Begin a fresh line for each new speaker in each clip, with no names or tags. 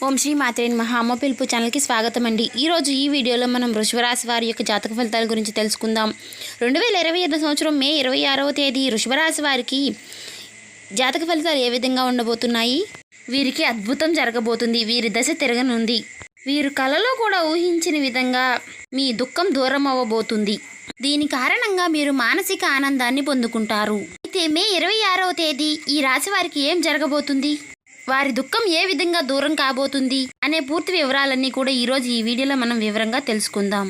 ఓం శ్రీ మాత్రే నమః. అమ్మ పిలుపు ఛానల్కి స్వాగతం అండి. ఈరోజు ఈ వీడియోలో మనం వృషభ రాశి వారి యొక్క జాతక ఫలితాల గురించి తెలుసుకుందాం. 2025 సంవత్సరం మే 26వ తేదీ వృషభ రాశి వారికి జాతక ఫలితాలు ఏ విధంగా ఉండబోతున్నాయి? వీరికి అద్భుతం జరగబోతుంది. వీరి దశ తిరగనుంది. వీరు కలలో కూడా ఊహించిన విధంగా మీ దుఃఖం దూరం అవ్వబోతుంది. దీని కారణంగా మీరు మానసిక ఆనందాన్ని పొందుకుంటారు. అయితే మే 26వ తేదీ ఈ రాశి వారికి ఏం జరగబోతుంది, వారి దుఃఖం ఏ విధంగా దూరం కాబోతుంది అనే పూర్తి వివరాలన్నీ కూడా ఈరోజు ఈ వీడియోలో మనం వివరంగా తెలుసుకుందాం.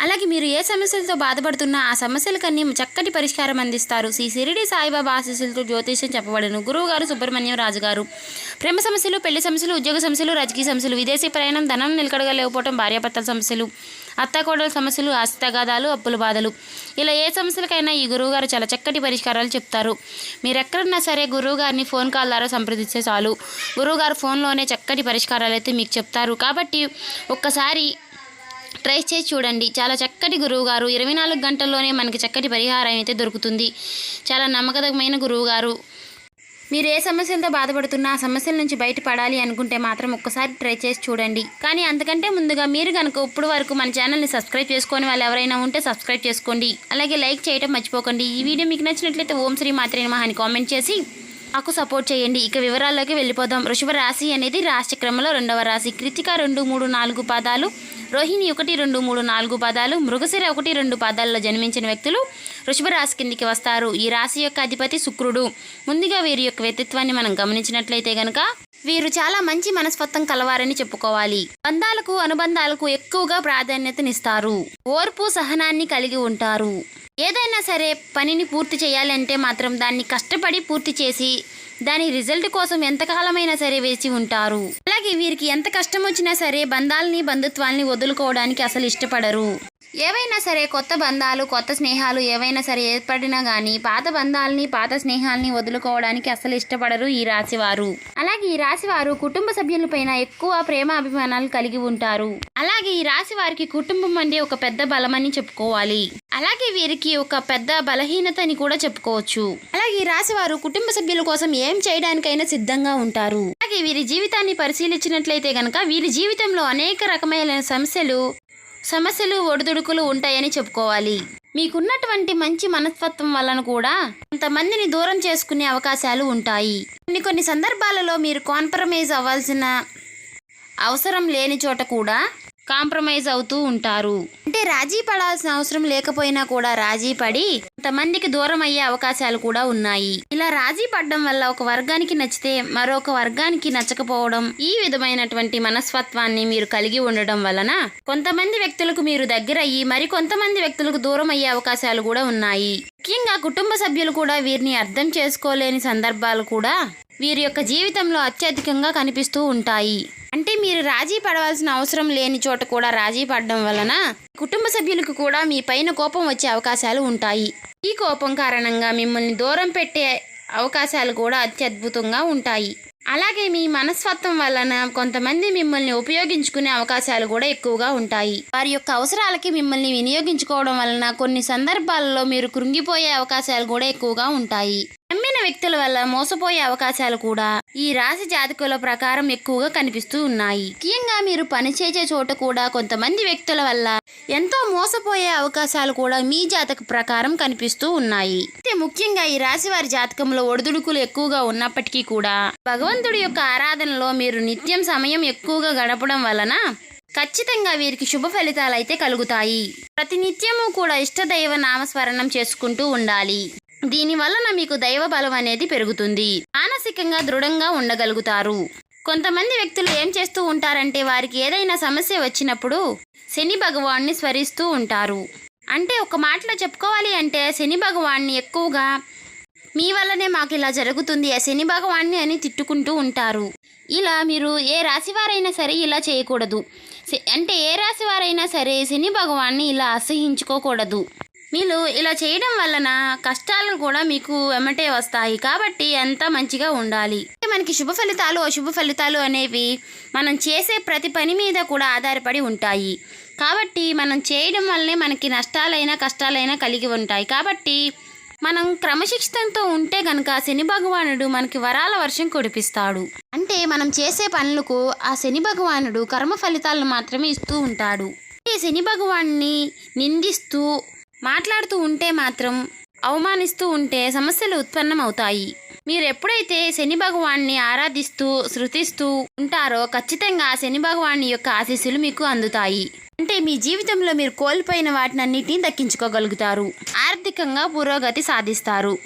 అలాగే మీరు ఏ సమస్యలతో బాధపడుతున్నా ఆ సమస్యలకన్నీ చక్కటి పరిష్కారం అందిస్తారు. శ్రీ షిరిడి సాయిబాబా ఆశీస్సులతో జ్యోతిష్యం చెప్పబడను. గురువు గారు సుబ్రహ్మణ్యం రాజు గారు. ప్రేమ సమస్యలు, పెళ్లి సమస్యలు, ఉద్యోగ సమస్యలు, రాజకీయ సమస్యలు, విదేశీ ప్రయాణం, ధనం నిలకడగా లేకపోవడం, భార్యాభర్తల సమస్యలు, అత్తాకోడల సమస్యలు, ఆస్తి తగాదాలు, అప్పుల బాధలు, ఇలా ఏ సమస్యలకైనా ఈ గురువుగారు చాలా చక్కటి పరిష్కారాలు చెప్తారు. మీరు ఎక్కడున్నా సరే గురువుగారిని ఫోన్ కాల్ ద్వారా సంప్రదిస్తే చాలు. గురువుగారు ఫోన్లోనే చక్కటి పరిష్కారాలు అయితే మీకు చెప్తారు. కాబట్టి ఒక్కసారి ట్రై చేసి చూడండి. చాలా చక్కటి గురువుగారు. 24 గంటల్లోనే మనకి చక్కటి పరిహారం అయితే దొరుకుతుంది. చాలా నమ్మకమైన గురువుగారు. మీరు ఏ సమస్యలతో బాధపడుతున్నా ఆ సమస్యల నుంచి బయటపడాలి అనుకుంటే మాత్రం ఒక్కసారి ట్రై చేసి చూడండి. కానీ అంతకంటే ముందుగా మీరు కనుక ఇప్పుడు వరకు మన ఛానల్ని సబ్స్క్రైబ్ చేసుకొని వాళ్ళు ఎవరైనా ఉంటే సబ్స్క్రైబ్ చేసుకోండి. అలాగే లైక్ చేయడం మర్చిపోకండి. ఈ వీడియో మీకు నచ్చినట్లయితే ఓం శ్రీ మాత్రే నమః అని కామెంట్ చేసి నాకు సపోర్ట్ చేయండి. ఇక వివరాల్లోకి వెళ్ళిపోదాం. వృషభ రాశి అనేది రాశి క్రమంలో 2వ రాశి. కృతిక 2, 3, 4 పాదాలు, రోహిణి 1, 2, 3, 4 పాదాలు, మృగశిర 1, 2 పాదాల్లో జన్మించిన వ్యక్తులు వృషభ రాశి కిందికి వస్తారు. ఈ రాశి యొక్క అధిపతి శుక్రుడు. ముందుగా వీరి యొక్క వ్యక్తిత్వాన్ని మనం గమనించినట్లయితే గనక వీరు చాలా మంచి మనస్తత్వం కలవారని చెప్పుకోవాలి. బంధాలకు, అనుబంధాలకు ఎక్కువగా ప్రాధాన్యతనిస్తారు. ఓర్పు, సహనాన్ని కలిగి ఉంటారు. ఏదైనా సరే పనిని పూర్తి చేయాలంటే మాత్రం దాన్ని కష్టపడి పూర్తి చేసి దాని రిజల్ట్ కోసం ఎంతకాలమైనా సరే వేచి ఉంటారు. అలాగే వీరికి ఎంత కష్టం వచ్చినా సరే బంధాలని, బంధుత్వాల్ని వదులుకోవడానికి అసలు ఇష్టపడరు. ఏవైనా సరే కొత్త బంధాలు, కొత్త స్నేహాలు ఏవైనా సరే ఏర్పడినా కానీ పాత బంధాలని, పాత స్నేహాలని వదులుకోవడానికి అసలు ఇష్టపడరు ఈ రాశివారు. అలాగే ఈ రాశివారు కుటుంబ సభ్యులపైన ఎక్కువ ప్రేమ అభిమానాలు కలిగి ఉంటారు. అలాగే ఈ రాశి వారికి కుటుంబం అంటే ఒక పెద్ద బలమని చెప్పుకోవాలి. అలాగే వీరికి ఒక పెద్ద బలహీనత అని కూడా చెప్పుకోవచ్చు. అలాగే ఈ రాశి వారు కుటుంబ సభ్యుల కోసం ఏం చేయడానికైనా సిద్ధంగా ఉంటారు. అలాగే వీరి జీవితాన్ని పరిశీలించినట్లయితే గనక వీరి జీవితంలో అనేక రకమైన సమస్యలు ఒడిదుడుకులు ఉంటాయని చెప్పుకోవాలి. మీకున్నటువంటి మంచి మనస్తత్వం వలన కూడా కొంతమందిని దూరం చేసుకునే అవకాశాలు ఉంటాయి. కొన్ని సందర్భాలలో మీరు కాంప్రమైజ్ అవ్వాల్సిన అవసరం లేని చోట కూడా కాంప్రమైజ్ అవుతూ ఉంటారు. అంటే రాజీ పడాల్సిన అవసరం లేకపోయినా కూడా రాజీ పడి కొంతమందికి దూరం అయ్యే అవకాశాలు కూడా ఉన్నాయి. ఇలా రాజీ పడడం వల్ల ఒక వర్గానికి నచ్చితే మరొక వర్గానికి నచ్చకపోవడం, ఈ విధమైనటువంటి మనస్తత్వాన్ని మీరు కలిగి ఉండడం వలన కొంతమంది వ్యక్తులకు మీరు దగ్గర అయ్యి మరి కొంతమంది వ్యక్తులకు దూరం అయ్యే అవకాశాలు కూడా ఉన్నాయి. ముఖ్యంగా కుటుంబ సభ్యులు కూడా వీరిని అర్థం చేసుకోలేని సందర్భాలు కూడా వీరి యొక్క జీవితంలో అత్యధికంగా కనిపిస్తూ ఉంటాయి. అంటే మీరు రాజీ పడవలసిన అవసరం లేని చోట కూడా రాజీ పడడం వలన కుటుంబ సభ్యులకు కూడా మీ పైన కోపం వచ్చే అవకాశాలు ఉంటాయి. ఈ కోపం కారణంగా మిమ్మల్ని దూరం పెట్టే అవకాశాలు కూడా అత్యద్భుతంగా ఉంటాయి. అలాగే మీ మనస్తత్వం వలన కొంతమంది మిమ్మల్ని ఉపయోగించుకునే అవకాశాలు కూడా ఎక్కువగా ఉంటాయి. వారి యొక్క అవసరాలకి మిమ్మల్ని వినియోగించుకోవడం వలన కొన్ని సందర్భాలలో మీరు కృంగిపోయే అవకాశాలు కూడా ఎక్కువగా ఉంటాయి. నమ్మిన వ్యక్తుల వల్ల మోసపోయే అవకాశాలు కూడా ఈ రాశి జాతకుల ప్రకారం ఎక్కువగా కనిపిస్తూ ఉన్నాయి. ముఖ్యంగా మీరు పనిచేసే చోట కూడా కొంతమంది వ్యక్తుల వల్ల ఎంతో మోసపోయే అవకాశాలు కూడా మీ జాతక ప్రకారం కనిపిస్తూ ఉన్నాయి. అయితే ముఖ్యంగా ఈ రాశి వారి జాతకంలో ఒడిదుడుకులు ఎక్కువగా ఉన్నప్పటికీ కూడా భగవంతుడి యొక్క ఆరాధనలో మీరు నిత్యం సమయం ఎక్కువగా గడపడం వలన ఖచ్చితంగా వీరికి శుభ ఫలితాలు అయితే కలుగుతాయి. ప్రతి నిత్యము కూడా ఇష్టదైవ నామస్మరణం చేసుకుంటూ ఉండాలి. దీని వలన మీకు దైవ బలం అనేది పెరుగుతుంది. మానసికంగా దృఢంగా ఉండగలుగుతారు. కొంతమంది వ్యక్తులు ఏం చేస్తూ ఉంటారంటే వారికి ఏదైనా సమస్య వచ్చినప్పుడు శని భగవాన్ని స్మరిస్తూ ఉంటారు. అంటే ఒక మాటలో చెప్పుకోవాలి అంటే శని భగవాన్ని ఎక్కువగా మీ వల్లనే మాకు ఇలా జరుగుతుంది ఆ శని భగవాన్ని అని తిట్టుకుంటూ ఉంటారు. ఇలా మీరు ఏ రాశివారైనా సరే ఇలా చేయకూడదు. అంటే ఏ రాశివారైనా సరే శని భగవాన్ని ఇలా అసహించుకోకూడదు. మీరు ఇలా చేయడం వలన కష్టాలు కూడా మీకు వెంబటే వస్తాయి. కాబట్టి ఎంత మంచిగా ఉండాలి. మనకి శుభ ఫలితాలు, అశుభ ఫలితాలు అనేవి మనం చేసే ప్రతి పని మీద కూడా ఆధారపడి ఉంటాయి. కాబట్టి మనం చేయడం వల్లనే మనకి నష్టాలైనా కష్టాలైనా కలిగి ఉంటాయి. కాబట్టి మనం క్రమశిక్షణతో ఉంటే గనక శని భగవానుడు మనకి వరాల వర్షం కురిపిస్తాడు. అంటే మనం చేసే పనులకు ఆ శని భగవానుడు కర్మ ఫలితాలను మాత్రమే ఇస్తూ ఉంటాడు. ఈ శని భగవాన్ని నిందిస్తూ మాట్లాడుతూ ఉంటే మాత్రం, అవమానిస్తూ ఉంటే సమస్యలు ఉత్పన్నమవుతాయి. మీరు ఎప్పుడైతే శని భగవాన్ని ఆరాధిస్తూ శృతిస్తూ ఉంటారో ఖచ్చితంగా శని భగవాని యొక్క ఆశీస్సులు మీకు అందుతాయి. అంటే మీ జీవితంలో మీరు కోల్పోయిన వాటినన్నిటిని దక్కించుకోగలుగుతారు. ఆర్థికంగా పురోగతి సాధిస్తారు.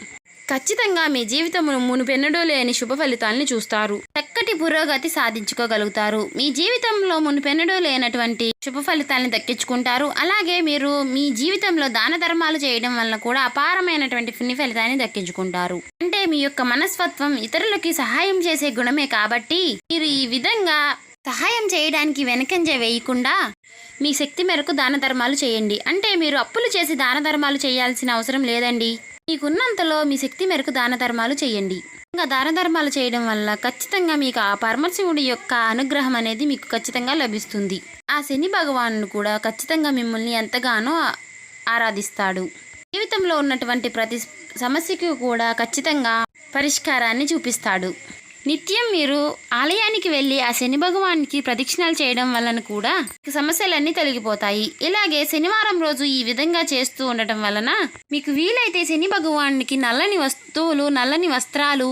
ఖచ్చితంగా మీ జీవితంలో మునుపెన్నడూ లేని శుభ ఫలితాలను చూస్తారు. చక్కటి పురోగతి సాధించుకోగలుగుతారు. మీ జీవితంలో మునుపెన్నడూ లేనటువంటి శుభ ఫలితాలను దక్కించుకుంటారు. అలాగే మీరు మీ జీవితంలో దాన ధర్మాలు చేయడం వల్ల కూడా అపారమైనటువంటి పుణ్య ఫలితాన్ని దక్కించుకుంటారు. అంటే మీ యొక్క మనస్తత్వం ఇతరులకి సహాయం చేసే గుణమే కాబట్టి మీరు ఈ విధంగా సహాయం చేయడానికి వెనకంజ వేయకుండా మీ శక్తి మేరకు దాన ధర్మాలు చేయండి. అంటే మీరు అప్పులు చేసి దాన ధర్మాలు చేయాల్సిన అవసరం లేదండి. మీకున్నంతలో మీ శక్తి మేరకు దాన ధర్మాలు చేయండి. ఇంకా దాన ధర్మాలు చేయడం వల్ల ఖచ్చితంగా మీకు ఆ పరమశివుడి యొక్క అనుగ్రహం అనేది మీకు ఖచ్చితంగా లభిస్తుంది. ఆ శని భగవానుడు కూడా ఖచ్చితంగా మిమ్మల్ని ఎంతగానో ఆరాధిస్తాడు. జీవితంలో ఉన్నటువంటి ప్రతి సమస్యకు కూడా ఖచ్చితంగా పరిష్కారాన్ని చూపిస్తాడు. నిత్యం మీరు ఆలయానికి వెళ్ళి ఆ శని భగవానికి ప్రదక్షిణాలు చేయడం వలన కూడా సమస్యలన్నీ తొలగిపోతాయి. ఇలాగే శనివారం రోజు ఈ విధంగా చేస్తూ ఉండటం వలన మీకు వీలైతే శని భగవానికి నల్లని వస్తువులు, నల్లని వస్త్రాలు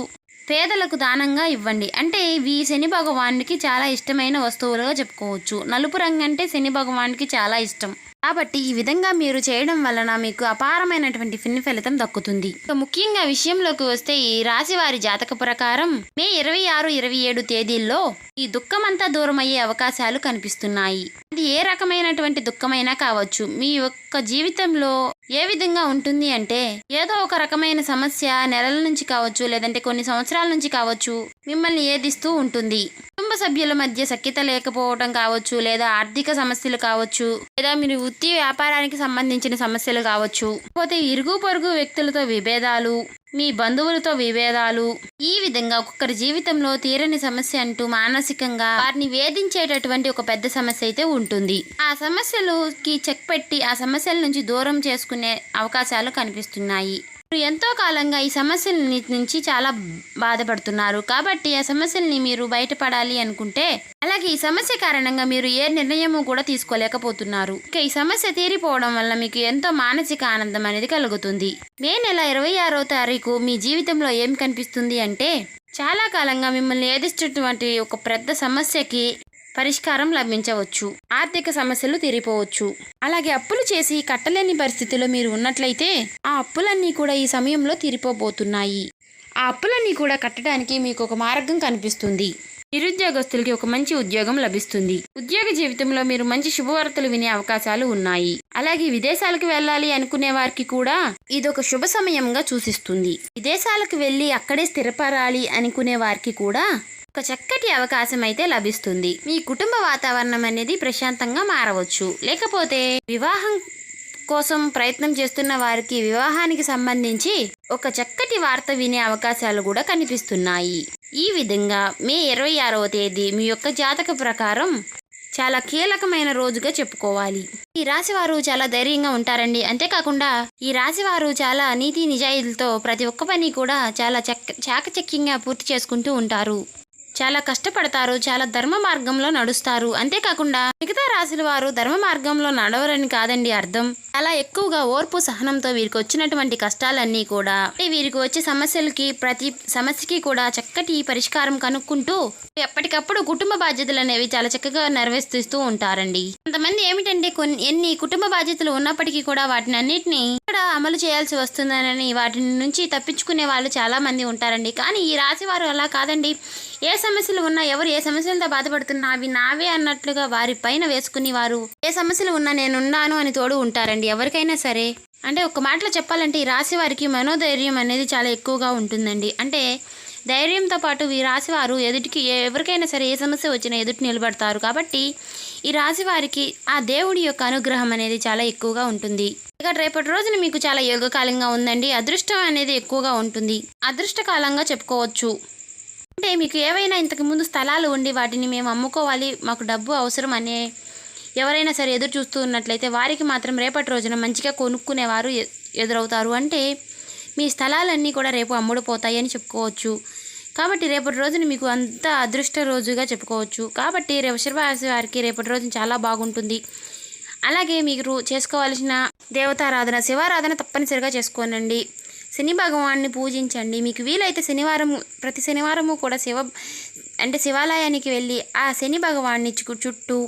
పేదలకు దానంగా ఇవ్వండి. అంటే ఇవి శని భగవానికి చాలా ఇష్టమైన వస్తువులుగా చెప్పుకోవచ్చు. నలుపు రంగు అంటే శని భగవానికి చాలా ఇష్టం కాబట్టి ఈ విధంగా మీరు చేయడం వలన మీకు అపారమైనటువంటి పుణ్య ఫలితం దక్కుతుంది. ముఖ్యంగా విషయంలోకి వస్తే ఈ రాశి వారి జాతక ప్రకారం మే 26, 27 తేదీల్లో ఈ దుఃఖమంతా దూరం అయ్యే అవకాశాలు కనిపిస్తున్నాయి. అది ఏ రకమైనటువంటి దుఃఖమైనా కావచ్చు. మీ యొక్క జీవితంలో ఏ విధంగా ఉంటుంది అంటే ఏదో ఒక రకమైన సమస్య నెలల నుంచి కావచ్చు, లేదంటే కొన్ని సంవత్సరాల నుంచి కావచ్చు, మిమ్మల్ని ఏదిస్తూ ఉంటుంది. కుటుంబ సభ్యుల మధ్య సఖ్యత లేకపోవడం కావచ్చు, లేదా ఆర్థిక సమస్యలు కావచ్చు, లేదా మీరు వృత్తి వ్యాపారానికి సంబంధించిన సమస్యలు కావచ్చు, లేకపోతే ఇరుగు పొరుగు వ్యక్తులతో విభేదాలు, మీ బంధువులతో విభేదాలు, ఈ విధంగా ఒక్కొక్కరి జీవితంలో తీరని సమస్య అంటూ మానసికంగా వారిని వేధించేటటువంటి ఒక పెద్ద సమస్య అయితే ఉంటుంది. ఆ సమస్యలకి చెక్ పెట్టి ఆ సమస్యల నుంచి దూరం చేసుకునే అవకాశాలు కనిపిస్తున్నాయి. మీరు ఎంతో కాలంగా ఈ సమస్యల నుంచి చాలా బాధపడుతున్నారు కాబట్టి ఆ సమస్యల్ని మీరు బయటపడాలి అనుకుంటే, అలాగే ఈ సమస్య కారణంగా మీరు ఏ నిర్ణయము కూడా తీసుకోలేకపోతున్నారు. ఇక ఈ సమస్య తీరిపోవడం వల్ల మీకు ఎంతో మానసిక ఆనందం అనేది కలుగుతుంది. మే నెల 26వ తారీఖు మీ జీవితంలో ఏం కనిపిస్తుంది అంటే, చాలా కాలంగా మిమ్మల్ని ఏదిస్తున్నటువంటి ఒక పెద్ద సమస్యకి పరిష్కారం లభించవచ్చు. ఆర్థిక సమస్యలు తీరిపోవచ్చు. అలాగే అప్పులు చేసి కట్టలేని పరిస్థితిలో మీరు ఉన్నట్లయితే ఆ అప్పులన్నీ కూడా ఈ సమయంలో తీరిపోబోతున్నాయి. ఆ అప్పులన్నీ కూడా కట్టడానికి మీకు ఒక మార్గం కనిపిస్తుంది. నిరుద్యోగస్తులకి ఒక మంచి ఉద్యోగం లభిస్తుంది. ఉద్యోగ జీవితంలో మీరు మంచి శుభవార్తలు వినే అవకాశాలు ఉన్నాయి. అలాగే విదేశాలకు వెళ్ళాలి అనుకునే వారికి కూడా ఇదొక శుభ సమయంగా సూచిస్తుంది. విదేశాలకు వెళ్ళి అక్కడే స్థిరపడాలి అనుకునే వారికి కూడా ఒక చక్కటి అవకాశం అయితే లభిస్తుంది. మీ కుటుంబ వాతావరణం అనేది ప్రశాంతంగా మారవచ్చు. లేకపోతే వివాహం కోసం ప్రయత్నం చేస్తున్న వారికి వివాహానికి సంబంధించి ఒక చక్కటి వార్త వినే అవకాశాలు కూడా కనిపిస్తున్నాయి. ఈ విధంగా మే 26వ తేదీ మీ యొక్క జాతక ప్రకారం చాలా కీలకమైన రోజుగా చెప్పుకోవాలి. ఈ రాశి వారు చాలా ధైర్యంగా ఉంటారండి. అంతేకాకుండా ఈ రాశి వారు చాలా నీతి నిజాయితీలతో ప్రతి ఒక్క పని కూడా చాలా చాకచక్యంగా పూర్తి చేసుకుంటూ ఉంటారు. చాలా కష్టపడతారు. చాలా ధర్మ మార్గంలో నడుస్తారు. అంతేకాకుండా మిగతా రాశుల వారు ధర్మ మార్గంలో నడవరని కాదండి అర్థం. చాలా ఎక్కువగా ఓర్పు సహనంతో వీరికి వచ్చినటువంటి కష్టాలన్నీ కూడా, వీరికి వచ్చే సమస్యలకి ప్రతి సమస్యకి కూడా చక్కటి పరిష్కారం కనుక్కుంటూ ఎప్పటికప్పుడు కుటుంబ బాధ్యతలు అనేవి చాలా చక్కగా నెరవేరుస్తూ ఉంటారండి. కొంతమంది ఏమిటంటే ఎన్ని కుటుంబ బాధ్యతలు ఉన్నప్పటికీ కూడా వాటిని అన్నిటినీ కూడా అమలు చేయాల్సి వస్తుందని వాటి నుంచి తప్పించుకునే వాళ్ళు చాలా మంది ఉంటారండి. కానీ ఈ రాశి వారు అలా కాదండి. ఏ సమస్యలు ఉన్నా, ఎవరు ఏ సమస్యలతో బాధపడుతున్నా అవి నావే అన్నట్లుగా వారి పైన వేసుకుని వారు ఏ సమస్యలు ఉన్నా నేనున్నాను అని తోడు ఉంటారండి ఎవరికైనా సరే. అంటే ఒక మాటలో చెప్పాలంటే ఈ రాశి వారికి మనోధైర్యం అనేది చాలా ఎక్కువగా ఉంటుందండి. అంటే ధైర్యంతో పాటు ఈ రాశి వారు ఎదుటికి ఎవరికైనా సరే ఏ సమస్య వచ్చినా ఎదుటి నిలబడతారు. కాబట్టి ఈ రాశి వారికి ఆ దేవుడి యొక్క అనుగ్రహం అనేది చాలా ఎక్కువగా ఉంటుంది. ఇక రేపటి రోజున మీకు చాలా యోగకాలంగా ఉందండి. అదృష్టం అనేది ఎక్కువగా ఉంటుంది. అదృష్టకాలంగా చెప్పుకోవచ్చు. అంటే మీకు ఏవైనా ఇంతకు ముందు స్థలాలు ఉండి వాటిని మేము అమ్ముకోవాలి, మాకు డబ్బు అవసరం అనే ఎవరైనా సరే ఎదురు చూస్తూ ఉన్నట్లయితే వారికి మాత్రం రేపటి రోజున మంచిగా కొనుక్కునేవారు ఎదురవుతారు. అంటే మీ స్థలాలన్నీ కూడా రేపు అమ్ముడుపోతాయి అని చెప్పుకోవచ్చు. కాబట్టి రేపటి రోజున మీకు అంత అదృష్ట రోజుగా చెప్పుకోవచ్చు. కాబట్టి వృషభ రాశి వారికి రేపటి రోజున చాలా బాగుంటుంది. అలాగే మీరు చేసుకోవాల్సిన దేవతారాధన, శివారాధన తప్పనిసరిగా చేసుకోనండి. శని భగవాన్ని పూజించండి. మీకు వీలైతే ప్రతి శనివారము కూడా శివాలయానికి వెళ్ళి ఆ శని భగవాన్ని చుట్టూ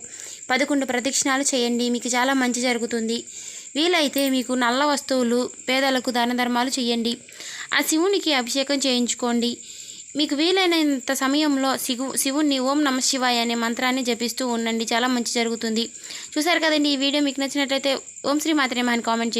11 ప్రదక్షిణాలు చేయండి. మీకు చాలా మంచి జరుగుతుంది. వీలైతే మీకు నల్ల వస్తువులు పేదలకు దాన ధర్మాలు చేయండి. ఆ శివునికి అభిషేకం చేయించుకోండి. మీకు వీలైనంత సమయంలో శివుణ్ణి ఓం నమః శివాయ అనే మంత్రాన్ని జపిస్తూ ఉండండి. చాలా మంచి జరుగుతుంది. చూసారు కదండి, ఈ వీడియో మీకు నచ్చినట్లయితే ఓం శ్రీ మాత్రే మహా అని కామెంట్ చేయండి.